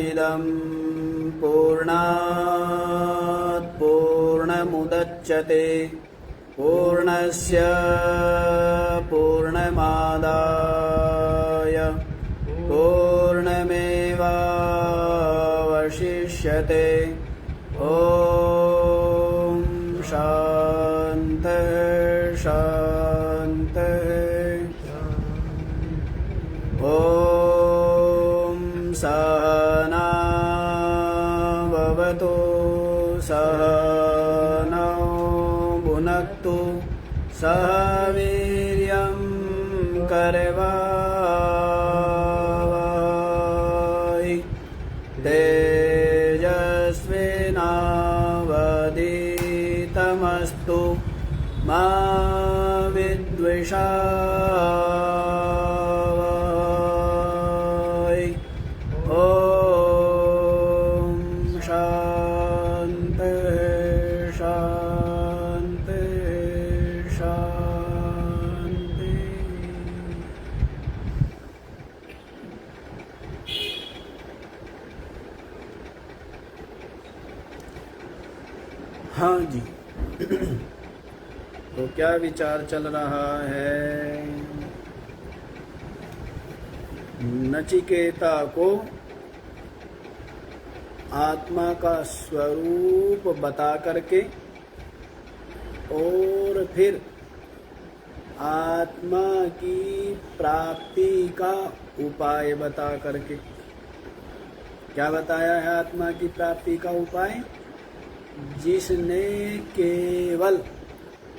इदं पूर्णात् पूर्णमुदच्यते पूर्णस्य पूर्णमादाय पूर्णमेवावशिष्यते। ॐ शान्तिः शान्तिः। ॐ सहना भवतु सहनौ भुनक्तु सह वीर्यं करवावहै तेजस्विनावधीतमस्तु मा विद्विषावहै। ॐ शान्तिः शान्तिः शान्तिः। हाँ जी, तो क्या विचार चल रहा है? नचिकेता को आत्मा का स्वरूप बता करके और फिर आत्मा की प्राप्ति का उपाय बता करके क्या बताया है? आत्मा की प्राप्ति का उपाय, जिसने केवल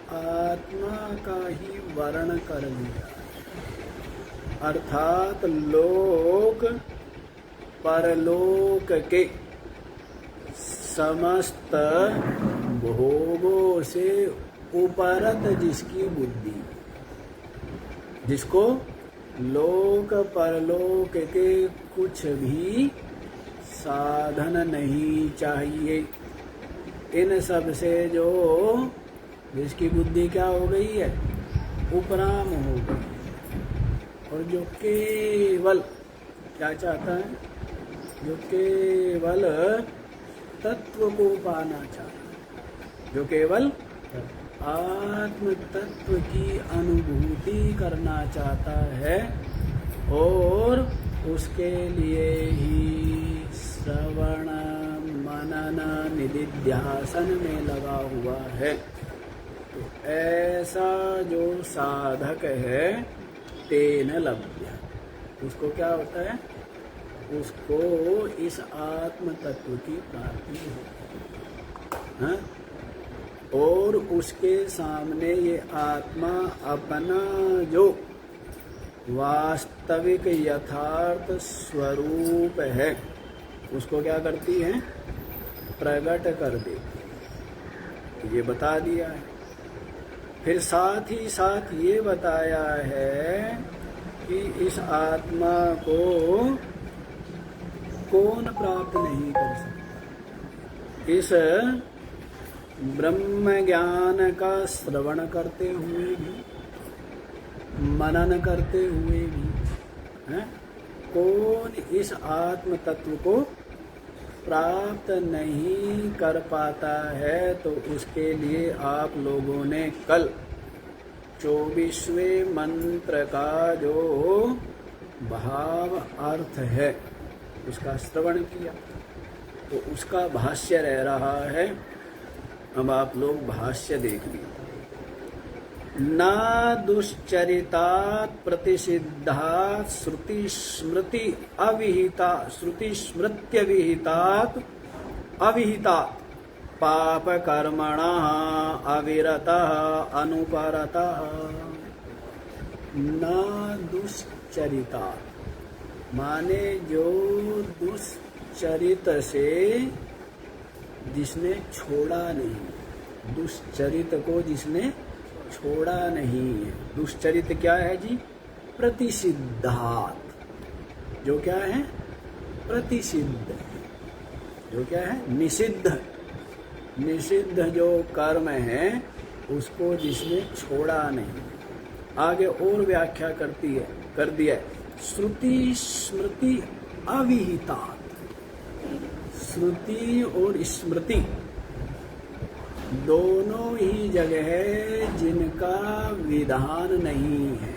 आत्मा का ही वर्ण कर लिया, अर्थात लोक परलोक के समस्त भोगों से उपरत जिसकी बुद्धि, जिसको लोक परलोक के कुछ भी साधन नहीं चाहिए, इन सब से जो जिसकी बुद्धि क्या हो गई है? उपराम हो गई। और जो केवल क्या चाहता है? जो केवल तत्व को पाना चाहता है, जो केवल आत्म तत्व की अनुभूति करना चाहता है और उसके लिए ही श्रवण मनन निधिध्यासन में लगा हुआ है। तो ऐसा जो साधक है तेन लभ्य, उसको क्या होता है? उसको इस आत्म तत्व की प्राप्ति होती है। और उसके सामने ये आत्मा अपना जो वास्तविक यथार्थ स्वरूप है उसको क्या करती है? प्रकट कर देती। ये बता दिया है। फिर साथ ही साथ ये बताया है कि इस आत्मा को कौन प्राप्त नहीं कर सकता। इस ब्रह्म ज्ञान का श्रवण करते हुए भी, मनन करते हुए भी कौन इस आत्म तत्व को प्राप्त नहीं कर पाता है? तो उसके लिए आप लोगों ने कल 24वें मंत्र का जो भाव अर्थ है उसका श्रवण किया, तो उसका भाष्य रह रहा है। अब आप लोग भाष्य देख लीजिए। न दुश्चरितात् प्रतिषिद्धात् श्रुति स्मृति अविहिता श्रुति स्मृत्य विहितात् अविहितात् पाप कर्मणः अविरतः अनुपरतः। न दुश्चरितात् माने जो दुश्चरित से जिसने छोड़ा नहीं, दुश्चरित को जिसने छोड़ा नहीं है। दुश्चरित क्या है जी? प्रतिषिद्धात्, जो क्या है? प्रतिषिद्ध, जो क्या है? निषिद्ध। निषिद्ध जो कर्म है उसको जिसने छोड़ा नहीं। आगे और व्याख्या कर दिया है। श्रुति स्मृति अविहितात्, श्रुति और स्मृति दोनों ही जगह है जिनका विधान नहीं है,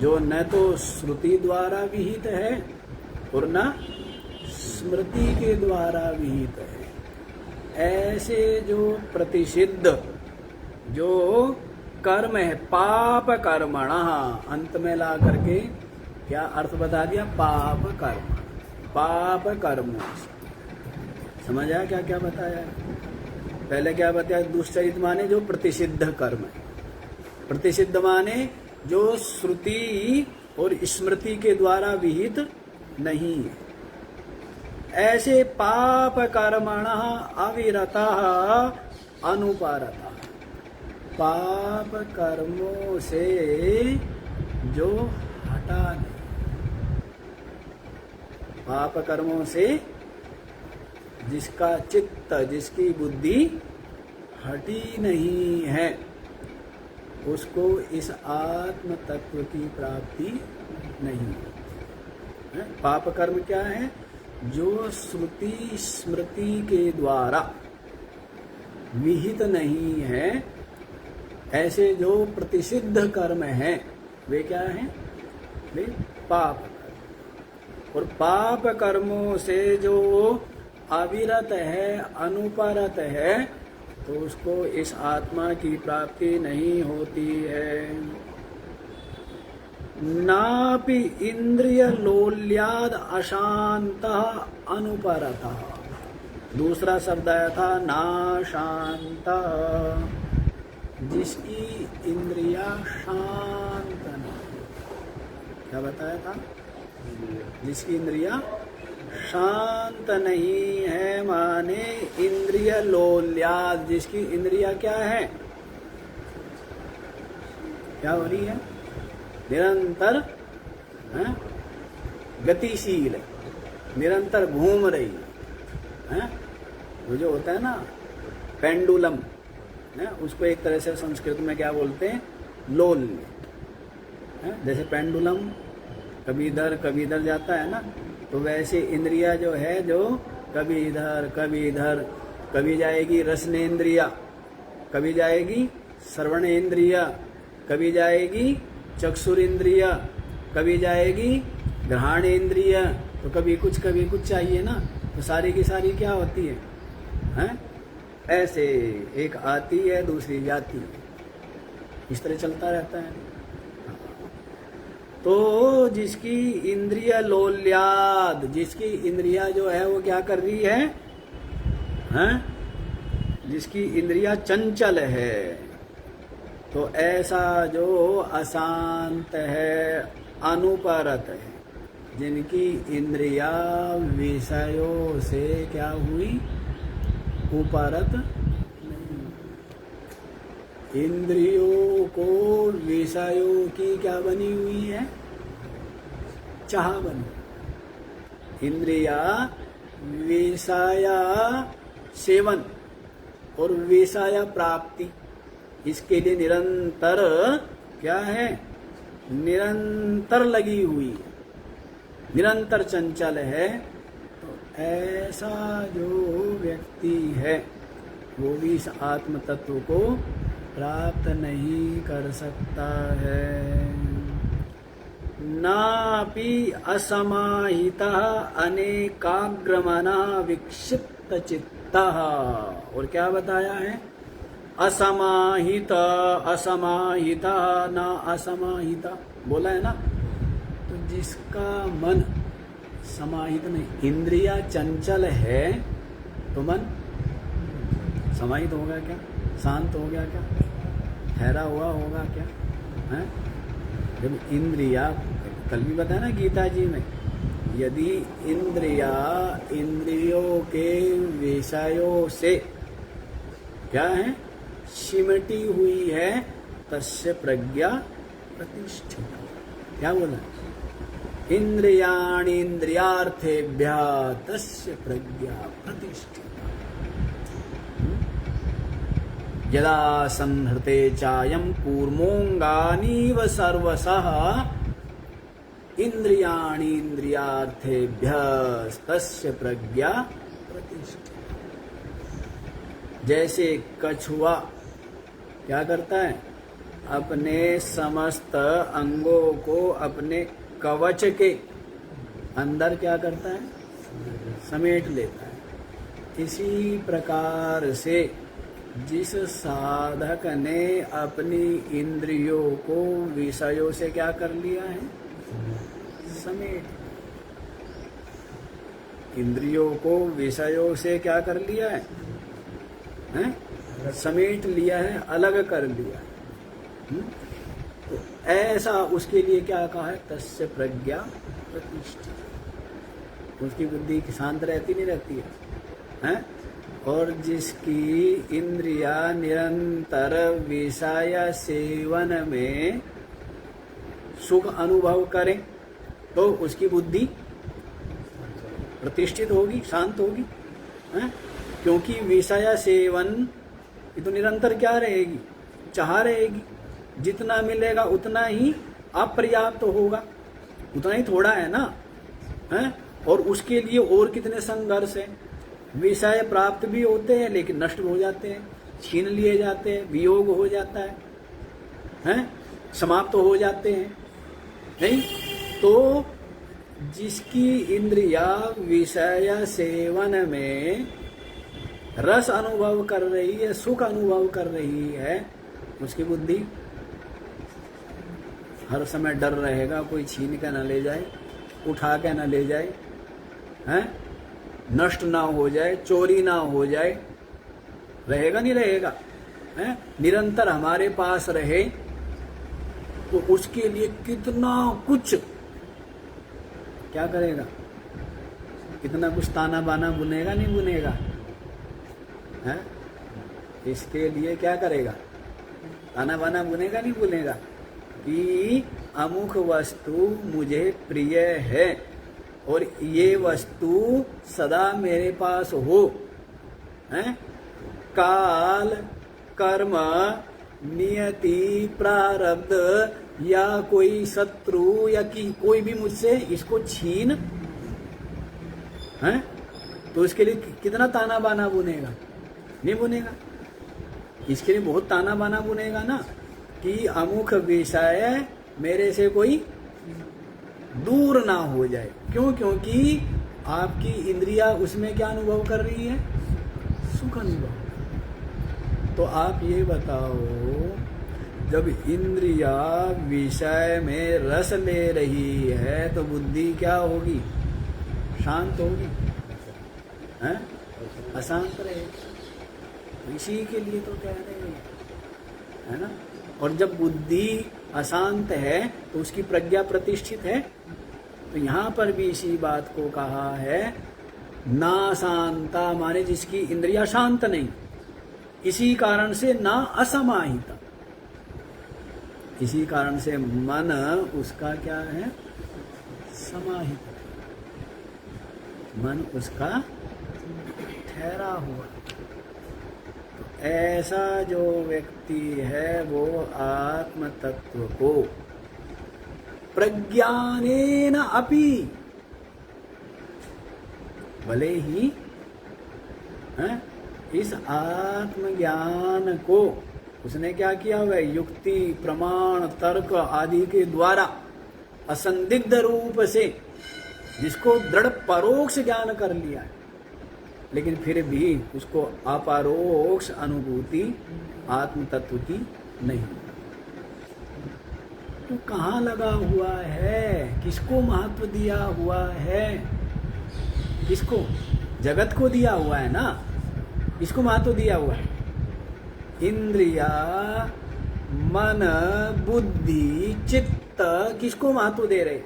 जो न तो श्रुति द्वारा विहित है और न स्मृति के द्वारा विहित है। ऐसे जो प्रतिषिद्ध जो कर्म है, पाप कर्मणा, अंत में ला करके क्या अर्थ बता दिया, पाप कर्म, पाप कर्मों से। समझ आया क्या क्या बताया? पहले क्या बताया? दुष्चरित माने जो प्रतिषिद्ध कर्म है, प्रतिषिद्ध माने जो श्रुति और स्मृति के द्वारा विहित नहीं है। ऐसे पाप कर्मण अविरता अनुपारता, पाप कर्मों से जो हटा नहीं, पाप कर्मों से जिसका चित्त, जिसकी बुद्धि हटी नहीं है, उसको इस आत्म तत्व की प्राप्ति नहीं है। पाप कर्म क्या है? जो श्रुति स्मृति के द्वारा विहित नहीं है, ऐसे जो प्रतिषिद्ध कर्म हैं वे क्या हैं? वे पाप कर्म। और पाप कर्मों से जो अविरत है, अनुपरत है, तो उसको इस आत्मा की प्राप्ति नहीं होती है। नापि इंद्रिय लोल्याद अशांत अनुपरतः, दूसरा शब्द आया था नाशांत, जिसकी इंद्रिया शांत नहीं। क्या बताया था? जिसकी इंद्रिया शांत नहीं है, माने इंद्रिय लोल्याद, जिसकी इंद्रिया क्या है? क्या हो रही है? निरंतर गतिशील, निरंतर घूम रही है। वो जो होता है ना पेंडुलम, उसको एक तरह से संस्कृत में क्या बोलते हैं? लोल्य। जैसे पेंडुलम कभी इधर जाता है ना, तो वैसे इंद्रिया जो है, जो कभी इधर कभी इधर, कभी जाएगी रसनेन्द्रिया, कभी जाएगी श्रवणेन्द्रिया, कभी जाएगी चक्षुरेन्द्रिया, कभी जाएगी घ्राणेन्द्रिया, तो कभी कुछ चाहिए ना, तो सारी की सारी क्या होती है, हैं? ऐसे एक आती है दूसरी जाती है, इस तरह चलता रहता है। तो जिसकी इंद्रिय लोल्याद, जिसकी इंद्रिया जो है वो क्या कर रही है, हैं? जिसकी इंद्रिया चंचल है, तो ऐसा जो अशांत है, अनुपरत है, जिनकी इंद्रिया विषयों से क्या हुई, उपरत नहीं। इंद्रियों को विषयों की क्या बनी हुई है, चाह बनी। इंद्रिया विषया सेवन और विषया प्राप्ति, इसके लिए निरंतर क्या है, निरंतर लगी हुई है, निरंतर चंचल है। तो ऐसा जो व्यक्ति है वो भी इस आत्म तत्व को प्राप्त नहीं कर सकता है। नापि असमाहिता अनेकाग्रमना विक्षिप्त चित्तः, और क्या बताया है, असमाहित, असमाहिता ना असमाहिता बोला है ना, तो जिसका मन समाहित नहीं, इंद्रिया चंचल है, तो मन समाहित होगा क्या, शांत हो गया क्या, ठहरा हुआ होगा क्या, है? जब इंद्रिया, कल भी बताया ना गीता जी में, यदि इंद्रिया इंद्रियों के विषयों से क्या है, सिमटी हुई है, तस्य प्रज्ञा प्रतिष्ठित। क्या बोला, इंद्रियाणि इंद्रियार्थेभ्यः तस्य प्रज्ञा प्रतिष्ठिता। यदा संहृते चायं कूर्मोऽङ्गानीव सर्वशः इंद्रियाणि इंद्रियार्थेभ्यः तस्य प्रज्ञा प्रतिष्ठित। जैसे कछुआ क्या करता है, अपने समस्त अंगों को अपने कवच के अंदर क्या करता है, समेट लेता है। इसी प्रकार से जिस साधक ने अपनी इंद्रियों को विषयों से क्या कर लिया है, समेट, इंद्रियों को विषयों से क्या कर लिया है, समेट लिया है, अलग कर लिया है। तो ऐसा उसके लिए क्या कहा है, तस्य प्रज्ञा प्रतिष्ठित। उसकी बुद्धि शांत रहती नहीं रहती है? और जिसकी इंद्रिया निरंतर विषय सेवन में सुख अनुभव करें तो उसकी बुद्धि प्रतिष्ठित होगी, शांत होगी, है? क्योंकि विषय सेवन ये तो निरंतर क्या रहेगी, चाह रहेगी। जितना मिलेगा उतना ही अपर्याप्त होगा, उतना ही थोड़ा है ना, है? और उसके लिए और कितने संघर्ष है। विषय प्राप्त भी होते हैं लेकिन नष्ट हो जाते हैं, छीन लिए जाते हैं, वियोग हो जाता है? समाप्त हो जाते हैं, नहीं? तो जिसकी इंद्रिया विषय सेवन में रस अनुभव कर रही है, सुख अनुभव कर रही है, उसकी बुद्धि हर समय डर रहेगा, कोई छीन के ना ले जाए, उठा के ना ले जाए, हैं? नष्ट ना हो जाए, चोरी ना हो जाए, रहेगा नहीं रहेगा, हैं? निरंतर हमारे पास रहे तो उसके लिए कितना कुछ क्या करेगा, कितना कुछ ताना बाना बुनेगा, नहीं बुनेगा, हैं? इसके लिए क्या करेगा, ताना बाना बुनेगा, नहीं बुनेगा कि अमुक वस्तु मुझे प्रिय है और ये वस्तु सदा मेरे पास हो, हैं? काल, कर्म, नियति, प्रारब्ध या कोई शत्रु या कि कोई भी मुझसे इसको छीन, हैं? तो इसके लिए कितना ताना बाना बुनेगा, नहीं बुनेगा। इसके लिए बहुत ताना बाना बुनेगा ना कि अमुक विषय मेरे से कोई दूर ना हो जाए। क्यों? क्योंकि आपकी इंद्रिया उसमें क्या अनुभव कर रही है, सुख अनुभव। तो आप ये बताओ, जब इंद्रिया विषय में रस ले रही है तो बुद्धि क्या होगी, शांत होगी, हैं? अशांत रहेगी। इसी के लिए तो कह रहे हैं, है ना? और जब बुद्धि अशांत है तो उसकी प्रज्ञा प्रतिष्ठित है। तो यहाँ पर भी इसी बात को कहा है, ना शांता माने जिसकी इंद्रिया शांत नहीं, इसी कारण से ना असमाहिता, इसी कारण से मन उसका क्या है, समाहित, मन उसका ठहरा हुआ। तो ऐसा जो व्यक्ति है वो आत्म तत्व को प्रज्ञानेन अपि, भले ही इस आत्मज्ञान को उसने क्या किया हुआ है, युक्ति, प्रमाण, तर्क आदि के द्वारा असंदिग्ध रूप से जिसको दृढ़ परोक्ष ज्ञान कर लिया है, लेकिन फिर भी उसको अपरोक्ष अनुभूति आत्म तत्व की नहीं। तो कहाँ लगा हुआ है, किसको महत्व दिया हुआ है, किसको, जगत को दिया हुआ है ना, इसको महत्व दिया हुआ है। इंद्रिया, मन, बुद्धि, चित्त किसको महत्व दे रहे,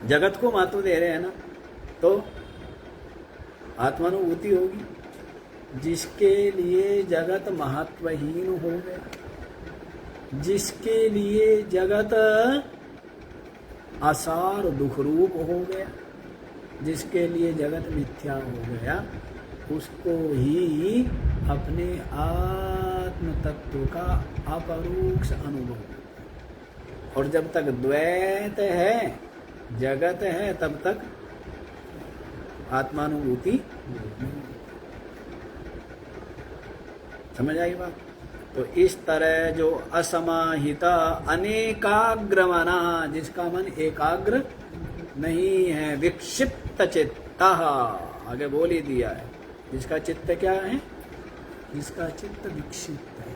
जगत को महत्व दे रहे हैं ना। तो आत्मानुभूति होगी। जिसके लिए जगत महत्वहीन हो गया, जिसके लिए जगत आसार दुख रूप हो गया, जिसके लिए जगत मिथ्या हो गया, उसको ही अपने आत्म तत्व का अपरोक्ष अनुभव। और जब तक द्वैत है, जगत है, तब तक आत्मानुभूति समझ आई बात। तो इस तरह जो असमाहित अनेकाग्र मना, जिसका मन एकाग्र नहीं है, विक्षिप्त चित्त, आगे बोल ही दिया है, जिसका चित्त क्या है, जिसका चित्त विक्षिप्त है,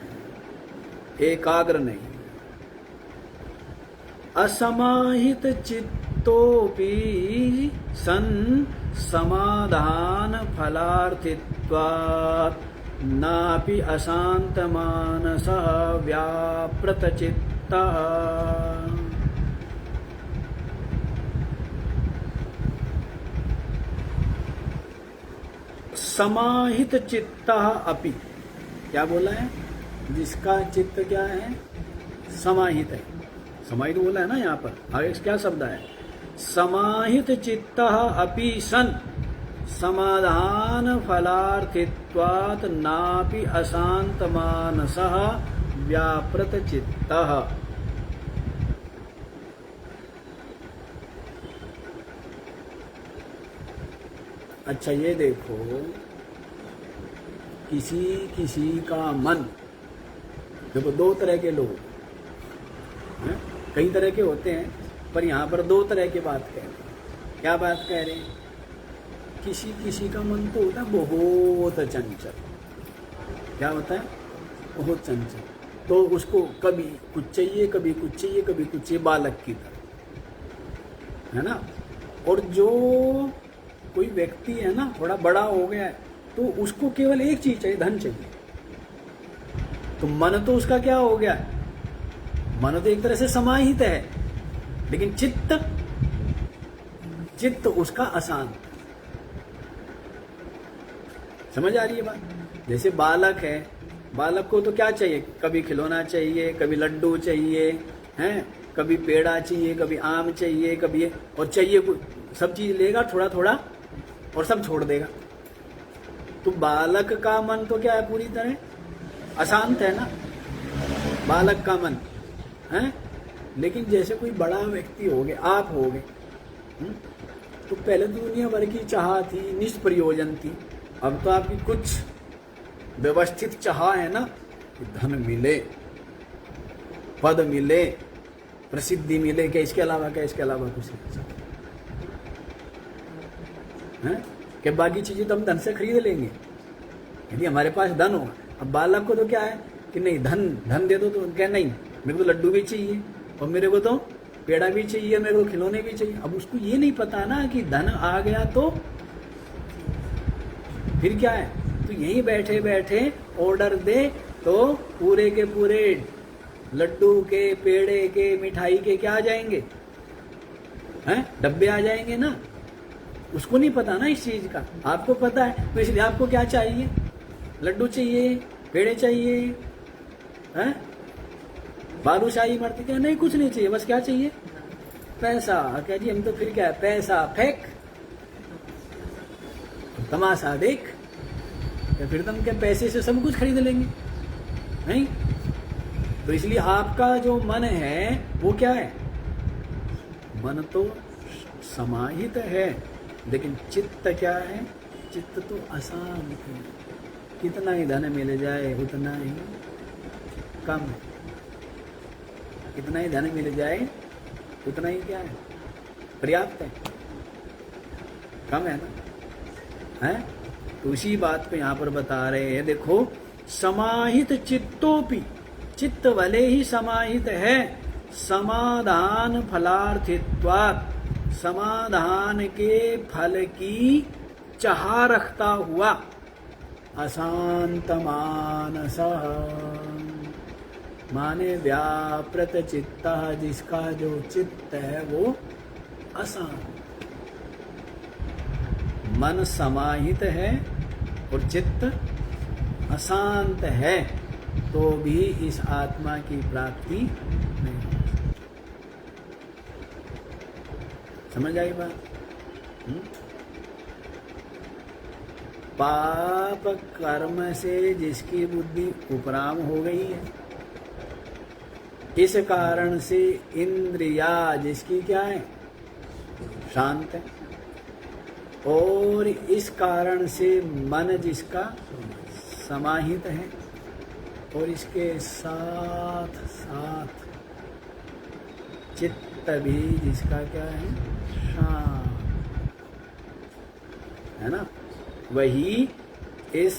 एकाग्र नहीं। असमाहित चित्तोपि सन समाधान फलार्थित्वात् नापि अशांत मानस व्यापृत चित्तः। समाहित चित्तः अपि, क्या बोला है, जिसका चित्त क्या है, समाहित है। समाहित बोला है ना यहाँ पर, आगे क्या शब्द है, समाहित चित्तः अपि सन समाधान फलार्थित्वात् नापि अशांत मानसः व्यापृत चित्तः। अच्छा ये देखो, किसी किसी का मन, देखो दो तरह के लोग हैं, कई तरह के होते हैं, पर यहाँ पर दो तरह की बात कह रहे हैं। क्या बात कह रहे हैं, किसी किसी का मन तो होता है बहुत चंचल। क्या होता है, बहुत चंचल, तो उसको कभी कुछ चाहिए, कभी कुछ चाहिए, कभी कुछ चाहिए, बालक की तरह, है ना। और जो कोई व्यक्ति है ना, थोड़ा बड़ा हो गया है, तो उसको केवल एक चीज चाहिए, धन चाहिए। तो मन तो उसका क्या हो गया, मन तो एक तरह से समाहित है, लेकिन चित्त उसका अशांत। समझ आ रही है बात। जैसे बालक है, बालक को तो क्या चाहिए, कभी खिलौना चाहिए, कभी लड्डू चाहिए, हैं, कभी पेड़ा चाहिए, कभी आम चाहिए, कभी और चाहिए, सब चीज लेगा थोड़ा थोड़ा और सब छोड़ देगा। तो बालक का मन तो क्या है, पूरी तरह अशांत है ना, बालक का मन है। लेकिन जैसे कोई बड़ा व्यक्ति हो गए, आप हो गए, तो पहले दुनिया भर की चाह थी, निष्प्रयोजन थी। अब तो आपकी कुछ व्यवस्थित चाह है ना, कि धन मिले, पद मिले, प्रसिद्धि मिले, क्या इसके अलावा, क्या इसके अलावा कुछ नहीं है। कि बाकी चीजें तो हम धन से खरीद लेंगे यदि हमारे पास धन हो। अब बालक को तो क्या है कि नहीं, धन दे दो, तो क्या नहीं, मेरे को तो लड्डू भी चाहिए, और मेरे को तो पेड़ा भी चाहिए, मेरे को खिलौने भी चाहिए। अब उसको ये नहीं पता ना कि धन आ गया तो फिर क्या है, तो यहीं बैठे बैठे ऑर्डर दे तो पूरे के पूरे लड्डू के, पेड़े के, मिठाई के क्या आ जाएंगे, हैं, डब्बे आ जाएंगे ना। उसको नहीं पता ना इस चीज का, आपको पता है। तो इसलिए आपको क्या चाहिए, लड्डू चाहिए, पेड़े चाहिए, हैं, बालूशाही मरती, क्या नहीं, कुछ नहीं चाहिए, बस क्या चाहिए, पैसा। क्या जी, हम तो फिर क्या है, पैसा फेंक, तमाशा देख, या फिर तुम क्या पैसे से सब कुछ खरीद लेंगे, नहीं। तो इसलिए आपका जो मन है वो क्या है, मन तो समाहित है, लेकिन चित्त क्या है, चित्त तो अशांत है। कितना ही धन मिल जाए उतना ही कम है, कितना ही धन मिल जाए उतना ही क्या है, पर्याप्त है, कम है ना, है। तो उसी बात को यहाँ पर बता रहे हैं। देखो, समाहित चित्तोपि, चित्त भले ही समाहित है, समाधान फलार्थित्वात्, समाधान के फल की चाह रखता हुआ, अशांत मानस, माने व्यापृत चित्त, जिसका जो चित्त है वो अशांत। मन समाहित है और चित्त अशांत है, तो भी इस आत्मा की प्राप्ति नहीं हो सकती। समझ आई बात। पाप कर्म से जिसकी बुद्धि उपराम हो गई है, इस कारण से इंद्रिया जिसकी क्या है, शांत है, और इस कारण से मन जिसका समाहित है और इसके साथ साथ चित्त भी जिसका क्या है, शांत है ना। वही इस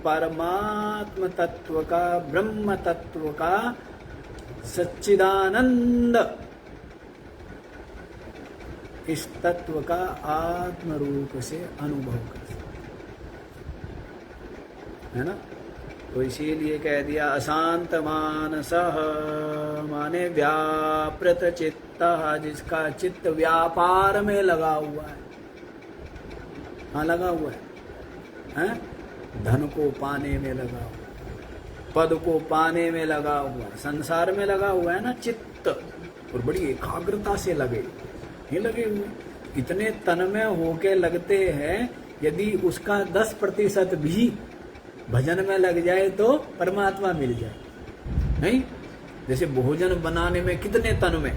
परमात्म तत्व का, ब्रह्म तत्व का सच्चिदानंद, इस तत्व का आत्म रूप से अनुभव कर सकते है ना। तो इसीलिए कह दिया अशांत मानसः, माने व्यापृत चित्तः, जिसका चित्त व्यापार में लगा हुआ है। हाँ, लगा हुआ है, धन को पाने में लगा हुआ, पद को पाने में लगा हुआ, संसार में लगा हुआ है ना चित्त, और बड़ी एकाग्रता से लगे, नहीं लगे हुए, इतने तन्मय होके लगते हैं। यदि उसका 10% भी भजन में लग जाए तो परमात्मा मिल जाए, नहीं? जैसे भोजन बनाने में कितने तन्मय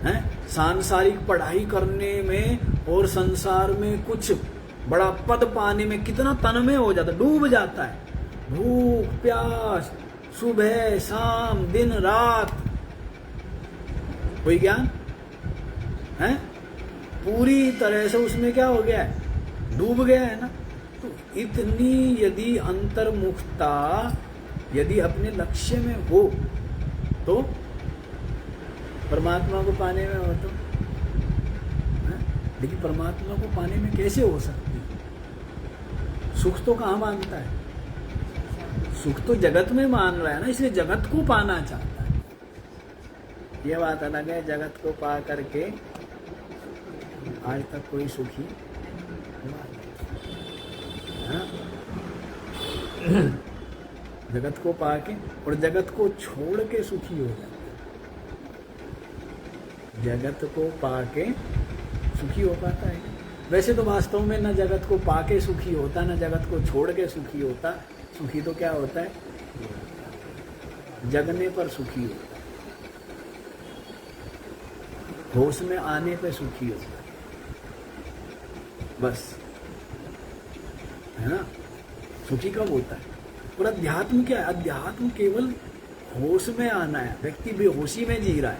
हैं, सांसारिक पढ़ाई करने में और संसार में कुछ बड़ा पद पाने में कितना तन्मय हो जाता, डूब जाता है। भूख प्यास, सुबह शाम दिन रात, कोई ज्ञान है, पूरी तरह से उसमें क्या हो गया है, डूब गया है ना। तो इतनी यदि अंतर्मुखता यदि अपने लक्ष्य में हो तो परमात्मा को पाने में हो तो, लेकिन परमात्मा को पाने में कैसे हो सकती है? सुख तो कहाँ मानता है, सुख तो जगत में मान रहा है ना, इसलिए जगत को पाना चाहता है। यह बात अलग है, जगत को पा करके आज तक कोई सुखी जगत को पाके और जगत को छोड़ के सुखी हो जाता है। जगत को पाके सुखी हो पाता है? वैसे तो वास्तव में न जगत को पाके सुखी होता, न जगत को छोड़ के सुखी होता। सुखी तो क्या होता है, जगने पर सुखी होता है, होश में आने पे सुखी होता है, बस, है ना। सुखी कब होता है? और अध्यात्म क्या है? अध्यात्म केवल होश में आना है। व्यक्ति बेहोशी में जी रहा है,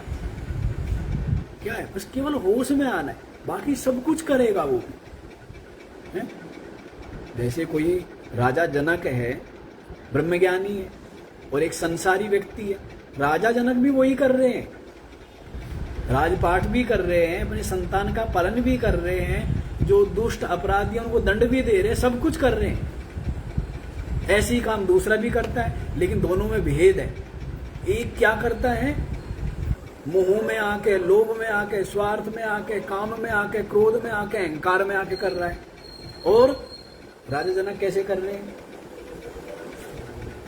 क्या है, बस केवल होश में आना है, बाकी सब कुछ करेगा वो है। जैसे कोई राजा जनक है, ब्रह्मज्ञानी है, और एक संसारी व्यक्ति है। राजा जनक भी वही कर रहे हैं, राजपाट भी कर रहे हैं, अपने संतान का पालन भी कर रहे हैं, जो दुष्ट अपराधी उनको दंड भी दे रहे हैं, सब कुछ कर रहे हैं। ऐसी काम दूसरा भी करता है, लेकिन दोनों में भेद है। एक क्या करता है, मोह में आके, लोभ में आके, स्वार्थ में आके, काम में आके, क्रोध में आके, अहंकार में आके कर रहा है। और राजा जनक कैसे कर रहे हैं?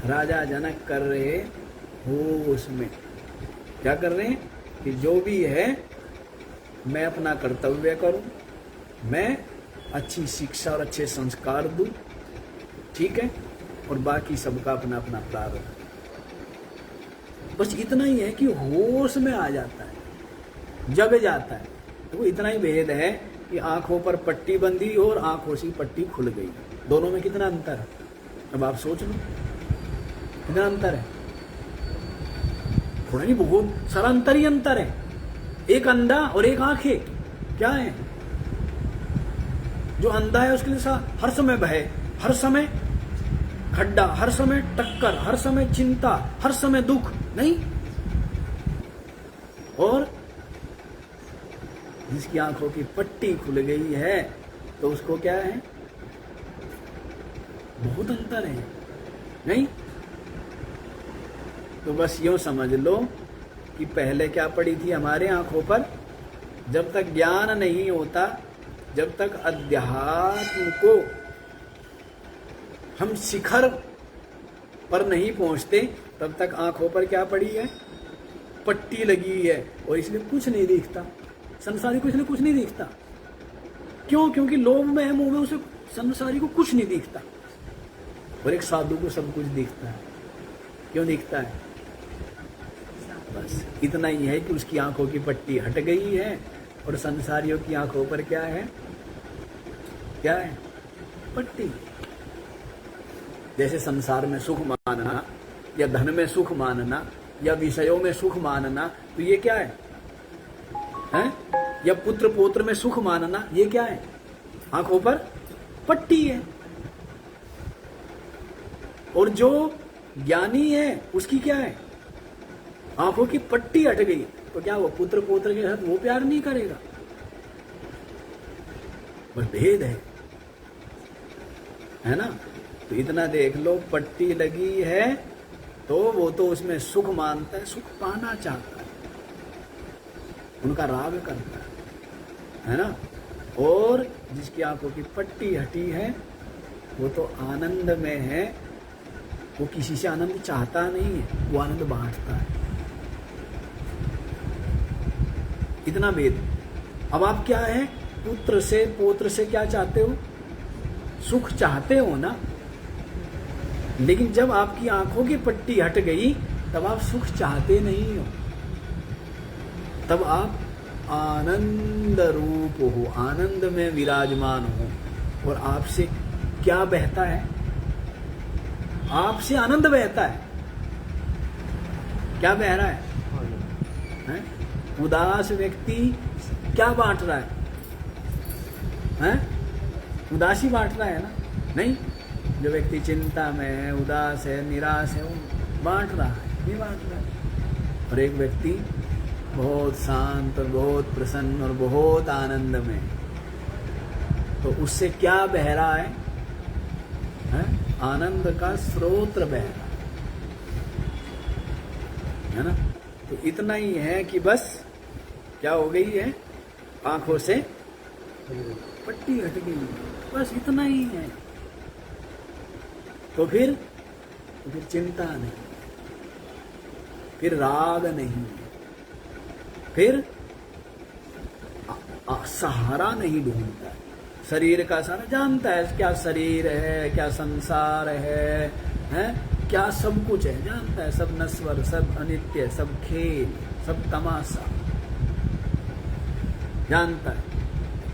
राजा जनक कर रहे हो उसमें क्या कर रहे हैं कि जो भी है मैं अपना कर्तव्य करूं, मैं अच्छी शिक्षा और अच्छे संस्कार दूं, ठीक है, और बाकी सबका अपना अपना प्रारब्ध। बस इतना ही है कि होश में आ जाता है, जग जाता है। तो इतना ही भेद है कि आंखों पर पट्टी बंधी और आंखों से पट्टी खुल गई। दोनों में कितना अंतर है? अब आप सोच लो, कितना अंतर है? थोड़ा नहीं, बहुत सारा अंतर ही अंतर है। एक अंधा और एक आंखें क्या है? जो अंधा है उसके लिए हर समय भय, हर समय खड्डा, हर समय टक्कर, हर समय चिंता, हर समय दुख, नहीं। और जिसकी आंखों की पट्टी खुल गई है तो उसको क्या है? बहुत अंतर है, नहीं। तो बस यूं समझ लो कि पहले क्या पड़ी थी हमारे आंखों पर? जब तक ज्ञान नहीं होता, जब तक अध्यात्म को हम शिखर पर नहीं पहुंचते, तब तक आंखों पर क्या पड़ी है? पट्टी लगी है, और इसलिए कुछ नहीं दिखता। संसारी को इसलिए कुछ नहीं दिखता। क्यों? क्योंकि लोभ में है, मोह में, उसे संसारी को कुछ नहीं दिखता। और एक साधु को सब कुछ दिखता है। क्यों दिखता है? बस इतना ही है कि उसकी आंखों की पट्टी हट गई है और संसारियों की आंखों पर क्या है? क्या है? पट्टी। जैसे संसार में सुख मानना या धन में सुख मानना या विषयों में सुख मानना, तो ये क्या है? हैं? या पुत्र पौत्र में सुख मानना, ये क्या है? आंखों पर पट्टी है। और जो ज्ञानी है उसकी क्या है? आंखों की पट्टी हट गई, तो क्या वो पुत्र पौत्र के साथ वो प्यार नहीं करेगा? बस भेद है ना? तो इतना देख लो, पट्टी लगी है तो वो तो उसमें सुख मानता है, सुख पाना चाहता है, उनका राग करता है ना? और जिसकी आंखों की पट्टी हटी है वो तो आनंद में है, वो किसी से आनंद चाहता नहीं है, वो आनंद बांटता है। इतना भेद। अब आप क्या है? पुत्र से पौत्र से क्या चाहते हो? सुख चाहते हो ना? लेकिन जब आपकी आंखों की पट्टी हट गई तब आप सुख चाहते नहीं हो, तब आप आनंद रूप हो, आनंद में विराजमान हो। और आपसे क्या बहता है? आपसे आनंद बहता है। क्या बह रहा है? उदास व्यक्ति क्या बांट रहा है? उदासी बांट रहा है ना? नहीं, जो व्यक्ति चिंता में है, उदास है, निराश है, वो बांट रहा है, ये बांट रहा है। और एक व्यक्ति बहुत शांत और बहुत प्रसन्न और बहुत आनंद में, तो उससे क्या बह रहा है? आनंद का स्रोत बह रहा है ना? तो इतना ही है कि बस क्या हो गई है? आंखों से पट्टी हट गई, बस इतना ही है। तो फिर चिंता नहीं, फिर राग नहीं, फिर सहारा नहीं ढूंढता। शरीर का सहारा जानता है, क्या शरीर है, क्या संसार है, क्या सब कुछ है, जानता है। सब नश्वर, सब अनित्य, सब खेल, सब तमाशा जानता है।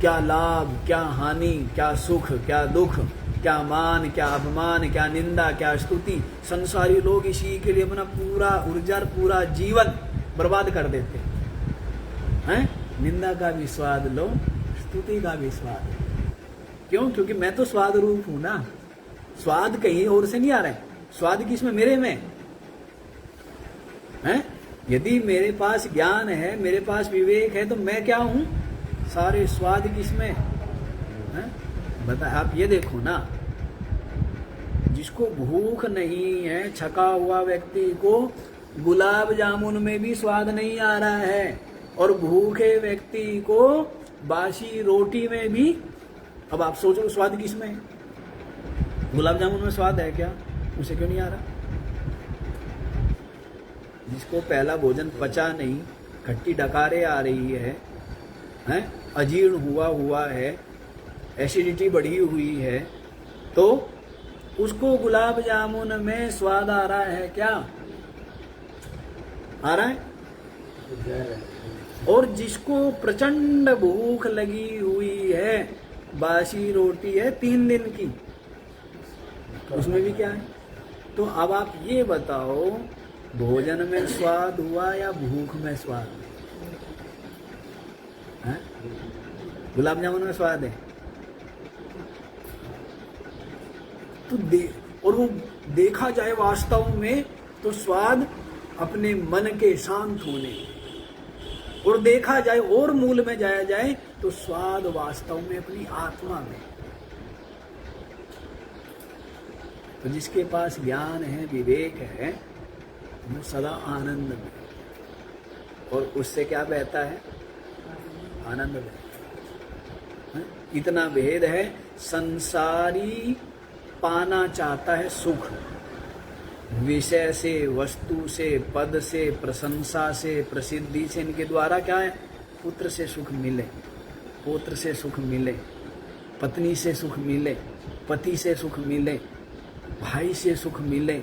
क्या लाभ, क्या हानि, क्या सुख, क्या दुख, क्या मान, क्या अपमान, क्या निंदा, क्या स्तुति। संसारी लोग इसी के लिए अपना पूरा ऊर्जा, पूरा जीवन बर्बाद कर देते हैं। निंदा का भी स्वाद लो, स्तुति का भी स्वाद। क्यों? क्योंकि मैं तो स्वाद रूप हूं ना। स्वाद कहीं और से नहीं आ रहा है, स्वाद किसमें? मेरे में है। यदि मेरे पास ज्ञान है, मेरे पास विवेक है, तो मैं क्या हूं? सारे स्वाद किसमें है? बता, आप ये देखो ना, जिसको भूख नहीं है, छका हुआ व्यक्ति को गुलाब जामुन में भी स्वाद नहीं आ रहा है, और भूखे व्यक्ति को बासी रोटी में भी। अब आप सोचो स्वाद किसमें है? गुलाब जामुन में स्वाद है क्या? उसे क्यों नहीं आ रहा? जिसको पहला भोजन पचा नहीं, खट्टी डकारे आ रही है, अजीर्ण हुआ है, एसिडिटी बढ़ी हुई है, तो उसको गुलाब जामुन में स्वाद आ रहा है क्या? आ रहा है? और जिसको प्रचंड भूख लगी हुई है, बासी रोटी है 3 दिन की, उसमें भी क्या है? तो अब आप ये बताओ, भोजन में स्वाद हुआ या भूख में स्वाद? गुलाब जामुन में स्वाद है तो और वो देखा जाए वास्तव में तो स्वाद अपने मन के शांत होने, और देखा जाए और मूल में जाया जाए तो स्वाद वास्तव में अपनी आत्मा में। तो जिसके पास ज्ञान है, विवेक है, वो सदा आनंद में, और उससे क्या बहता है? आनंद बहता है। इतना भेद है। संसारी पाना चाहता है सुख, विषय से, वस्तु से, पद से, प्रशंसा से, प्रसिद्धि से। इनके द्वारा क्या है? पुत्र से सुख मिले, पौत्र से सुख मिले, पत्नी से सुख मिले, पति से सुख मिले, भाई से सुख मिले,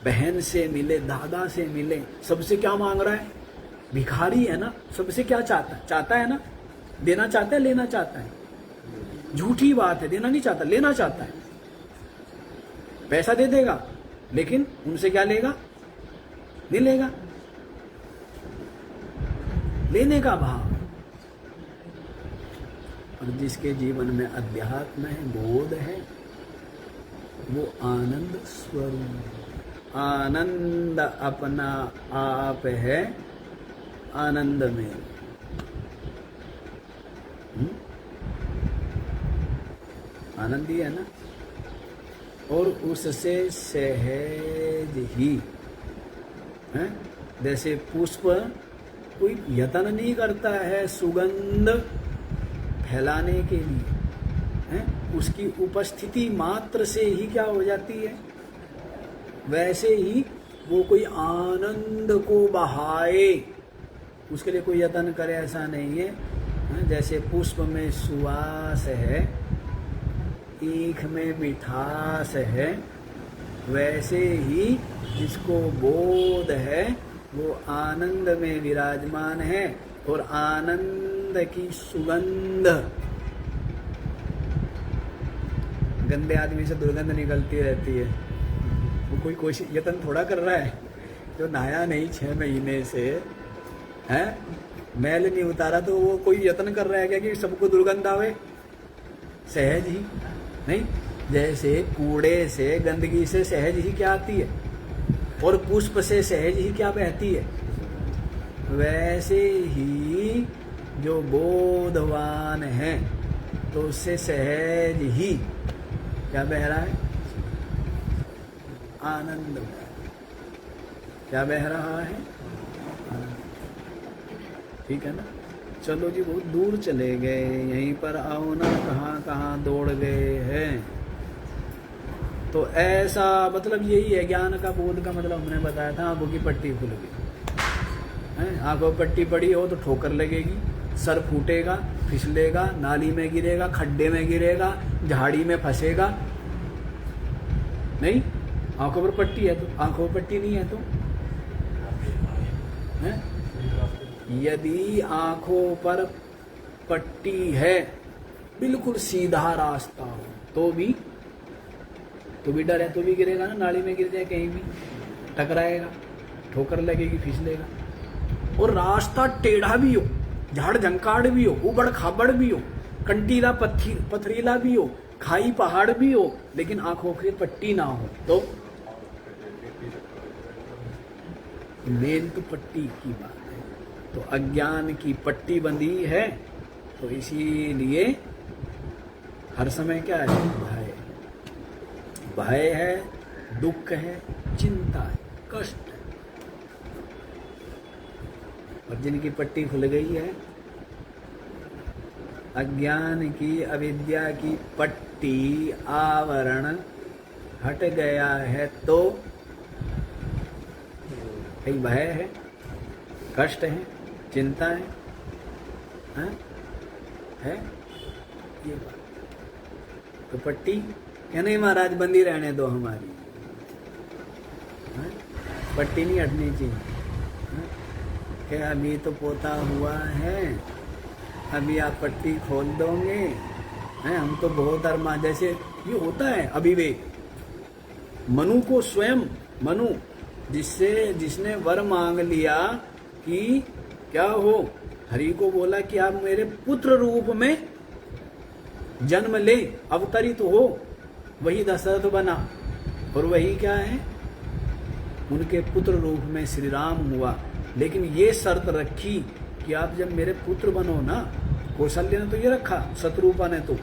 बहन से मिले, दादा से मिले। सबसे क्या मांग रहा है? भिखारी है ना, सबसे क्या चाहता है? चाहता है ना, देना चाहता है, लेना चाहता है? झूठी बात है, देना नहीं चाहता, लेना चाहता है। पैसा दे देगा लेकिन उनसे क्या लेगा? नहीं लेगा। लेने का भाव। और जिसके जीवन में अध्यात्म है, बोध है, वो आनंद स्वरूप, आनंद अपना आप है, आनंद में। आनंद ही है ना। और उससे सहज ही है, जैसे पुष्प कोई यत्न नहीं करता है सुगंध फैलाने के लिए, है? उसकी उपस्थिति मात्र से ही क्या हो जाती है, वैसे ही वो कोई आनंद को बहाए उसके लिए कोई यत्न करे ऐसा नहीं है। जैसे पुष्प में सुवास है, ईख में मिठास है, वैसे ही जिसको बोध है वो आनंद में विराजमान है। और आनंद की सुगंध, गंदे आदमी से दुर्गंध निकलती रहती है। वो कोई कोशिश यत्न थोड़ा कर रहा है, जो नहाया नहीं 6 महीने से है, मैल नहीं उतारा, तो वो कोई यत्न कर रहा है क्या कि सबको दुर्गंध आवे? सहज ही नहीं। जैसे कूड़े से, गंदगी से सहज ही क्या आती है, और पुष्प से सहज ही क्या बहती है, वैसे ही जो बोधवान है तो उससे सहज ही क्या बह रहा है? आनंद। क्या बह रहा है? आनंद। ठीक है ना। चलो जी, बहुत दूर चले गए, यहीं पर आओ ना, कहाँ कहाँ दौड़ गए हैं। तो ऐसा मतलब यही है ज्ञान का, बोध का मतलब हमने बताया था। आंखों की पट्टी खुल गई है, आंखों की पट्टी पड़ी हो तो ठोकर लगेगी, सर फूटेगा, फिसलेगा, नाली में गिरेगा, खड्डे में गिरेगा, झाड़ी में फंसेगा। नहीं, आंखों पर पट्टी है तो, आंखों पर पट्टी नहीं है तो है? यदि आंखों पर पट्टी है, बिल्कुल सीधा रास्ता हो, तो भी डर है, तो भी गिरेगा ना, नाली में गिर जाए, कहीं भी टकराएगा, ठोकर लगेगी, फिसलेगा। और रास्ता टेढ़ा भी हो, झाड़ झंकाड़ भी हो, उबड़ खाबड़ भी हो, कंटीला पथरीला भी हो, खाई पहाड़ भी हो, लेकिन आंखों की पट्टी ना हो तो मेन तो पट्टी की बात है। तो अज्ञान की पट्टी बंधी है, तो इसीलिए हर समय क्या है? भय। भय है, दुख है, चिंता है, कष्ट है। और जिनकी पट्टी खुल गई है, अज्ञान की, अविद्या की पट्टी, आवरण हट गया है, तो कहीं भय है, कष्ट है, चिंता है, है ये बात। तो पट्टी क्या नहीं महाराज, बंदी रहने दो हमारी, पट्टी नहीं हटनी चाहिए। क्या अभी तो पोता हुआ है, अभी आप पट्टी खोल दोगे हैं? हम तो बहुत अरमा, जैसे ये होता है अविवेक। मनु को स्वयं, मनु जिसने वर मांग लिया कि क्या हो, हरि को बोला कि आप मेरे पुत्र रूप में जन्म ले, अवतरित हो, वही दशरथ बना। और वही क्या है, उनके पुत्र रूप में श्री राम हुआ। लेकिन ये शर्त रखी कि आप जब मेरे पुत्र बनो ना, कौशल्य ने तो ये रखा, शत्रुपा ने तो,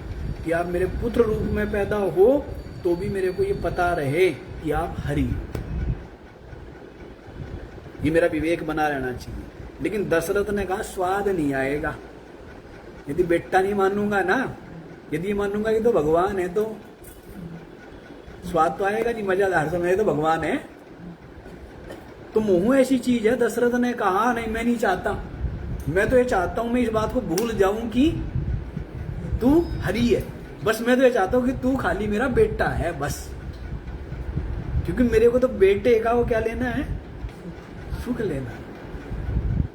कि आप मेरे पुत्र रूप में पैदा हो तो भी मेरे को ये पता रहे कि आप हरि। ये मेरा विवेक बना रहना चाहिए। लेकिन दशरथ ने कहा स्वाद नहीं आएगा, यदि बेटा नहीं मानूंगा ना, यदि मानूंगा कि तो भगवान है, तो स्वाद तो आएगा नहीं, मजादार समय तो भगवान है। तो मोह ऐसी चीज है, दशरथ ने कहा नहीं, मैं नहीं चाहता, मैं तो ये चाहता हूं, मैं इस बात को भूल जाऊं कि तू हरि है, बस मैं तो ये चाहता हूं कि तू खाली मेरा बेटा है, बस। क्योंकि मेरे को तो बेटे का वो क्या लेना है, सुख लेना।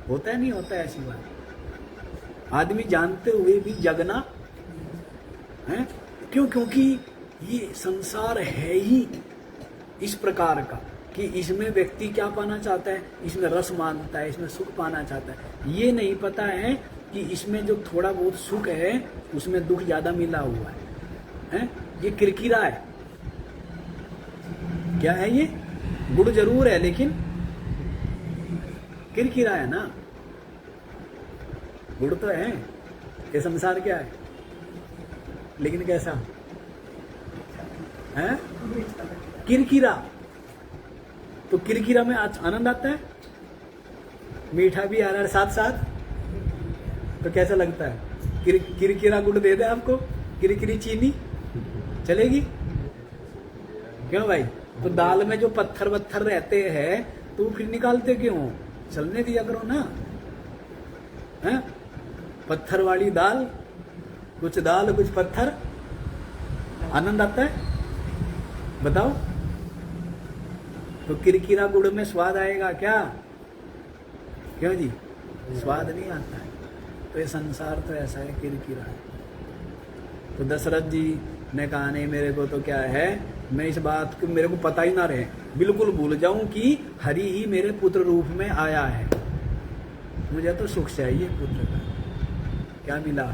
होता है नहीं होता है ऐसी बात? आदमी जानते हुए भी जगना हैं? क्यों? क्योंकि ये संसार है ही इस प्रकार का कि इसमें व्यक्ति क्या पाना चाहता है, इसमें रस मानता है, इसमें सुख पाना चाहता है। ये नहीं पता है कि इसमें जो थोड़ा बहुत सुख है उसमें दुख ज्यादा मिला हुआ है? ये किरकिरा है। क्या है ये? गुड़ जरूर है लेकिन किरकिरा है ना। गुड़ तो है, ये संसार क्या है लेकिन कैसा है? किरकिरा। तो किरकिरा में आनंद आता है, मीठा भी आ रहा है साथ साथ, तो कैसा लगता है? किरकिरा गुड़ दे दे आपको, किरकिरी चीनी चलेगी? क्यों भाई? तो दाल में जो पत्थर वत्थर रहते हैं तो फिर निकालते क्यों? चलने दिया करो ना। हैं? पत्थर वाली दाल, कुछ पत्थर, आनंद आता है? बताओ। तो किरकिरा गुड़ में स्वाद आएगा क्या? क्यों जी? स्वाद नहीं आता है। तो ये संसार तो ऐसा है, किरकिरा है। तो दशरथ जी ने कहा नहीं, मेरे को तो क्या है, मैं इस बात को मेरे को पता ही ना रहे, बिल्कुल भूल जाऊं कि हरि ही मेरे पुत्र रूप में आया है। मुझे तो सुख चाहिए पुत्र का। क्या मिला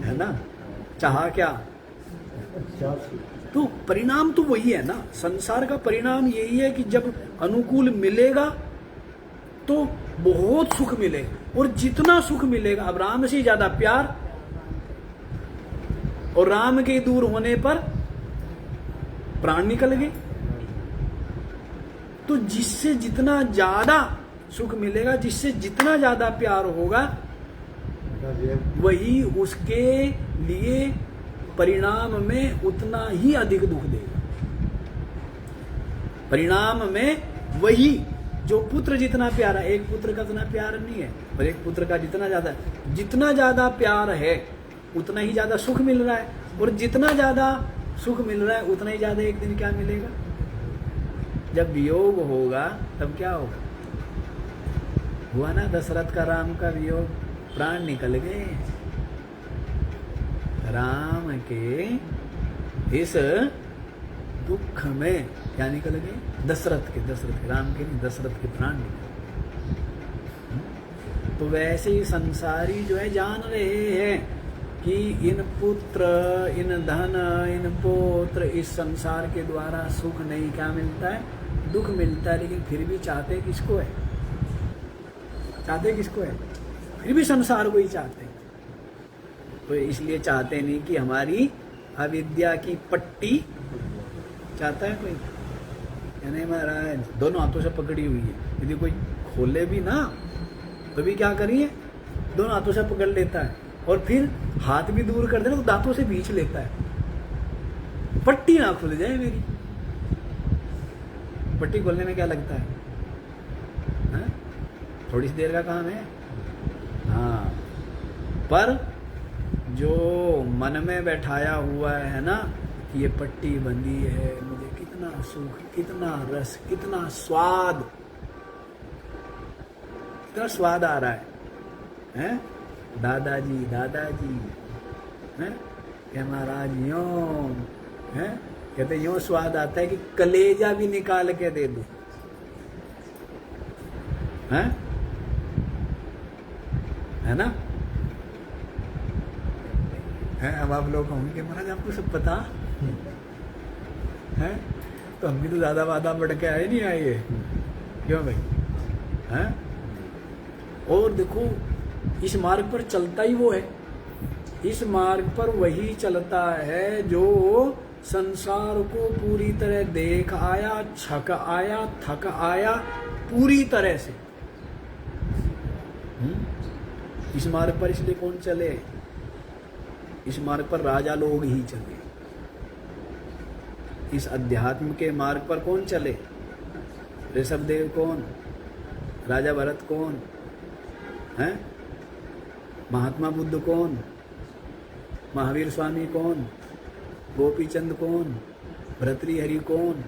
है ना? चाहा क्या? तो परिणाम तो वही है ना। संसार का परिणाम यही है कि जब अनुकूल मिलेगा तो बहुत सुख मिलेगा, और जितना सुख मिलेगा, अब राम से ज्यादा प्यार, और राम के दूर होने पर प्राण निकल गए। तो जिससे जितना ज्यादा सुख मिलेगा, जिससे जितना ज्यादा प्यार होगा, वही उसके लिए परिणाम में उतना ही अधिक दुख देगा। परिणाम में वही जो पुत्र जितना प्यारा, एक पुत्र का इतना प्यार नहीं है, और एक पुत्र का जितना ज्यादा प्यार है उतना ही ज्यादा सुख मिल रहा है, और जितना ज्यादा सुख मिल रहा है उतना ही ज्यादा एक दिन क्या मिलेगा? जब वियोग होगा तब क्या होगा? हुआ ना दशरथ का राम का वियोग, प्राण निकल गए। राम के इस दुख में क्या निकल गए? दशरथ के राम के नहीं, दशरथ के प्राण निकल। तो वैसे ही संसारी जो है जान रहे हैं कि इन पुत्र, इन धन, इन पुत्र, इस संसार के द्वारा सुख नहीं क्या मिलता है? दुख मिलता है। लेकिन फिर भी चाहते किसको है? फिर भी संसार को ही चाहते हैं। तो इसलिए चाहते नहीं कि हमारी अविद्या की पट्टी, चाहता है कोई? नहीं महाराज, दोनों हाथों से पकड़ी हुई है, यदि कोई खोले भी ना तो भी क्या करिए, दोनों हाथों से पकड़ लेता है, और फिर हाथ भी दूर कर देना तो दांतों से बीच लेता है। पट्टी ना खुल जाए मेरी। पट्टी खोलने में क्या लगता है? थोड़ी सी देर का काम है। हाँ, पर जो मन में बैठाया हुआ है ना कि ये पट्टी बंधी है, मुझे कितना सुख, कितना रस, कितना स्वाद आ रहा है? दादाजी हैं? क्या महाराज यूं हैं? कहते यूं स्वाद आता है कि कलेजा भी निकाल के दे दो। हैं? है ना? है? अब आप लोग कहोगे महाराज आपको सब पता है, तो हम भी तो ज्यादा वादा बढ़ के आए नहीं आए। क्यों भाई? हैं? और देखो, इस मार्ग पर चलता ही वो है। इस मार्ग पर वही चलता है जो संसार को पूरी तरह देख आया, छक आया, थक आया पूरी तरह से। इस मार्ग पर इसलिए कौन चले? इस मार्ग पर राजा लोग ही चले। इस अध्यात्म के मार्ग पर कौन चले? ऋषभदेव कौन? राजा भरत कौन है? महात्मा बुद्ध कौन? महावीर स्वामी कौन? गोपीचंद कौन? भर्तृहरि कौन?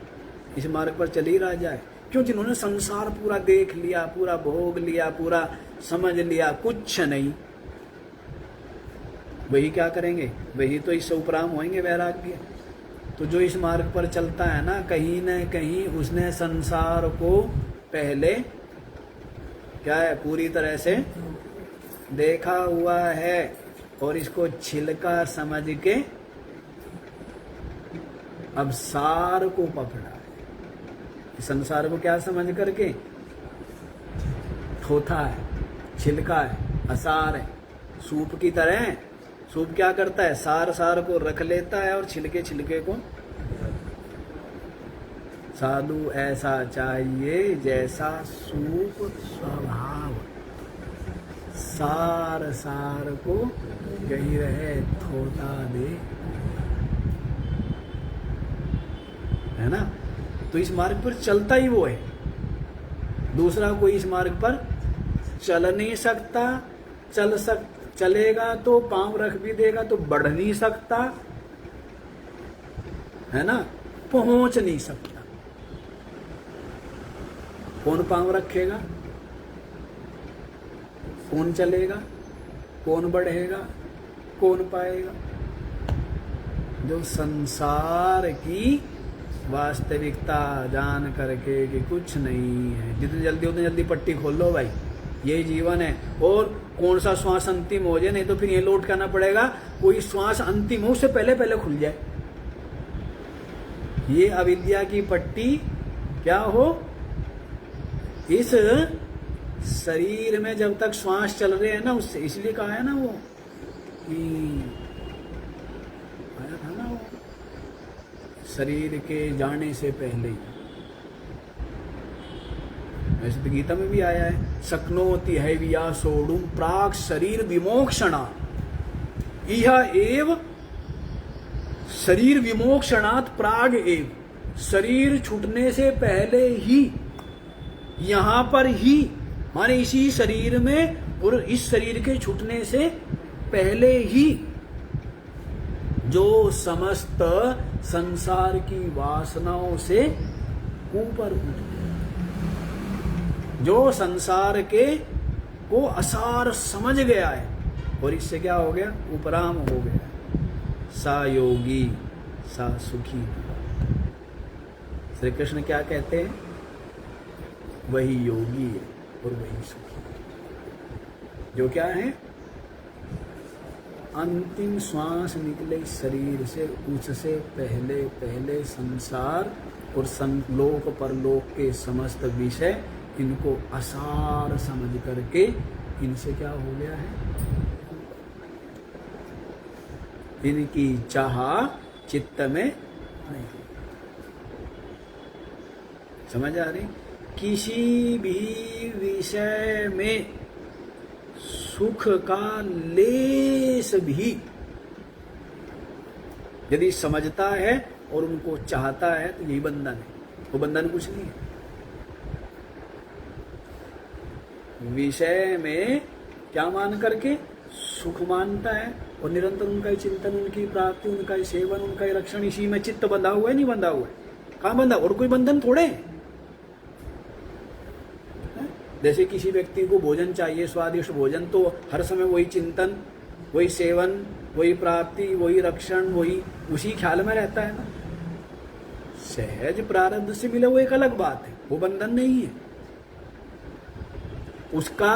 इस मार्ग पर चले ही राजा है। क्यों? जिन्होंने संसार पूरा देख लिया, पूरा भोग लिया, पूरा समझ लिया, कुछ नहीं, वही क्या करेंगे, वही तो इससे उपराम होंगे वैराग्य। तो जो इस मार्ग पर चलता है ना, कहीं न कहीं उसने संसार को पहले क्या है, पूरी तरह से देखा हुआ है और इसको छिलका समझ के अब सार को पकड़ा है। संसार को क्या समझ करके, थोथा है, छिलका है, असार है, सूप की तरह है। सूप क्या करता है, सार सार को रख लेता है और छिलके छिलके को। साधु ऐसा चाहिए जैसा सूप स्वभाव, सार सार को यही रहे थोथा दे, है ना। तो इस मार्ग पर चलता ही वो है, दूसरा कोई इस मार्ग पर चल नहीं सकता। चलेगा तो पांव रख भी देगा तो बढ़ नहीं सकता, है ना, पहुंच नहीं सकता। कौन पांव रखेगा, कौन चलेगा, कौन बढ़ेगा, कौन पाएगा? जो संसार की वास्तविकता जान करके कि कुछ नहीं है, जितनी जल्दी उतनी जल्दी पट्टी खोल लो भाई, यही जीवन है। और कौन सा श्वास अंतिम हो जाए, नहीं तो फिर ये लौट करना पड़ेगा, कोई श्वास अंतिम हो उससे पहले पहले खुल जाए। ये अविद्या की पट्टी क्या हो, इस शरीर में जब तक श्वास चल रहे हैं ना, उससे, इसलिए कहा है ना वो कि आया था ना वो, शरीर के जाने से पहले ही, वैसे तो गीता में भी आया है, शक्नोति हैविया सोडुम प्राक शरीर विमोक्षणा, यह एव शरीर विमोक्षणात् प्राग एव, शरीर छूटने से पहले ही, यहां पर ही, माने इसी शरीर में और इस शरीर के छूटने से पहले ही जो समस्त संसार की वासनाओं से ऊपर उठ गया, जो संसार के को असार समझ गया है और इससे क्या हो गया, उपराम हो गया, सा योगी सा सुखी। श्री कृष्ण क्या कहते हैं, वही योगी है और वही सुखी, जो क्या है, अंतिम श्वास निकले शरीर से उससे पहले पहले संसार और लोक परलोक के समस्त विषय इनको असार समझ करके इनसे क्या हो गया है, इनकी चाह चित्त में नहीं। समझ आ रही? किसी भी विषय में सुख का लेस भी यदि समझता है और उनको चाहता है तो यही बंधन है, वो बंधन कुछ नहीं है। विषय में क्या मान करके सुख मानता है और निरंतर उनका ही चिंतन, उनकी प्राप्ति, उनका ही सेवन, उनका ही रक्षण, इसी में चित्त बंधा हुआ है, नहीं बंधा हुआ है? कहां बंधा? और कोई बंधन थोड़े है। जैसे किसी व्यक्ति को भोजन चाहिए, स्वादिष्ट भोजन, तो हर समय वही चिंतन, वही सेवन, वही प्राप्ति, वही रक्षण, वही उसी ख्याल में रहता है ना। सहज प्रारब्ध से मिले वो एक अलग बात है, वो बंधन नहीं है। उसका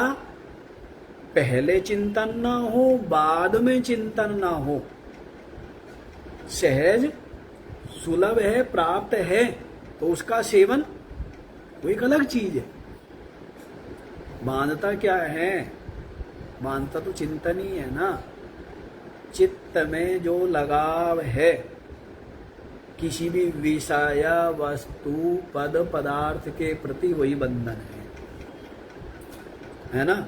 पहले चिंतन ना हो, बाद में चिंतन ना हो, सहज सुलभ है, प्राप्त है, तो उसका सेवन वो एक अलग चीज है। बांधता क्या है? बांधता तो चिंतन ही है ना। चित्त में जो लगाव है किसी भी विषय, वस्तु, पद, पदार्थ के प्रति, वही बंधन है ना।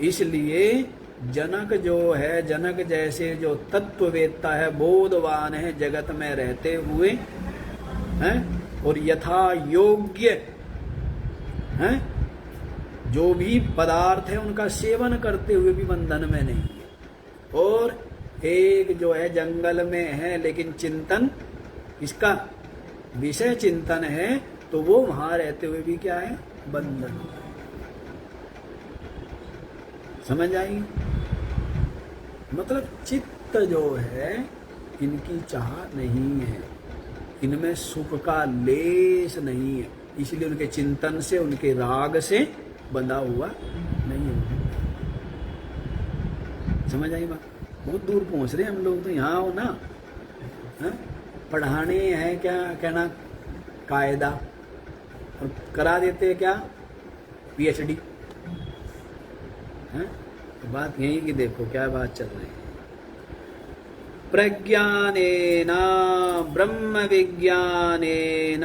इसलिए जनक जो है, जनक जैसे जो तत्ववेत्ता है, बोधवान है, जगत में रहते हुए हैं, और यथा योग्य हैं, जो भी पदार्थ है उनका सेवन करते हुए भी बंधन में नहीं है। और एक जो है जंगल में है लेकिन चिंतन इसका विषय चिंतन है, तो वो वहां रहते हुए भी क्या है, बंधन। समझ आएगी? मतलब चित्त चित्त जो है इनकी चाह नहीं है, इनमें सुख का लेस नहीं है, इसलिए उनके चिंतन से, उनके राग से बंधा हुआ नहीं है। समझ आई बात? बहुत दूर पहुंच रहे हम लोग तो, यहाँ हो ना, है? पढ़ाने हैं क्या कहना कायदा, और करा देते क्या PhD, है? तो बात यही कि देखो क्या बात चल रही है। प्रज्ञानेन ब्रह्म विज्ञानेन